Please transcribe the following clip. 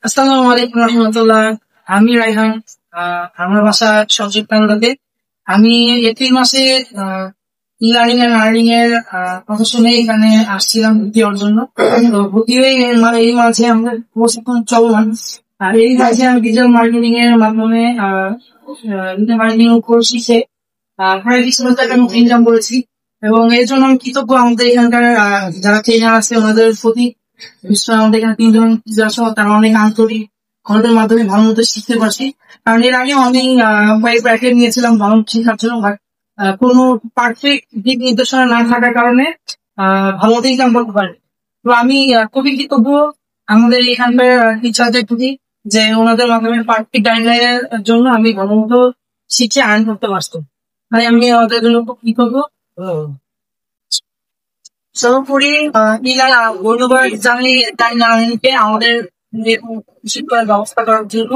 আসসালামু আলাইকুম রহমতুল্লাহ। আমি রাইহান। আমার বাসা সজীব কান্দাতে। আমি এপ্রিল মাসে ই লার্নিং এন্ড আর্নিং এর প্রফেশনে এখানে আসছিলাম ভর্তি হওয়ার জন্য। তো ভর্তি হয়ে এই মাঝে আমাদের কোর্স এখন চলমান। আর এই মাঝে আমি ডিজিটাল মার্কেটিং এর মাধ্যমে ডিজিটাল মার্কেটিং কোর্স শিখে প্রায় 20,000 টাকা ইনকাম করেছি। এবং এর জন্য আমি কৃতজ্ঞ আমাদের এখানকার যারা ট্রেনার আছে ওনাদের প্রতি। বিশেষ করে আমাদের এখানে 3 জন টিচার সহ তারা অনেক আন্তরিক, ওনাদের মাধ্যমে ভালো মতো শিখতে পারছি। কারণ এর আগে আমি কয়েক ব্র্যাকেট নিয়েছিলাম ভালো শেখার জন্য, বাট কোনো পারফেক্ট দিক নির্দেশনা না থাকার কারণে ভালো মতো ইনকাম করতে পারি। তো আমি খুবই কৃতজ্ঞ আমাদের এখানকার টিচারদের প্রতি, যে ওনাদের মাধ্যমে পারফেক্ট গাইডলাইনের জন্য আমি ভালো মতো শিখে আর্ন করতে পারছি। তাই আমি ওদের জন্য খুব কৃতজ্ঞ। সর্বোপরি ধন্যবাদ জানাই তাই নারায়ণকে আমাদের শিক্ষার ব্যবস্থা করার জন্য।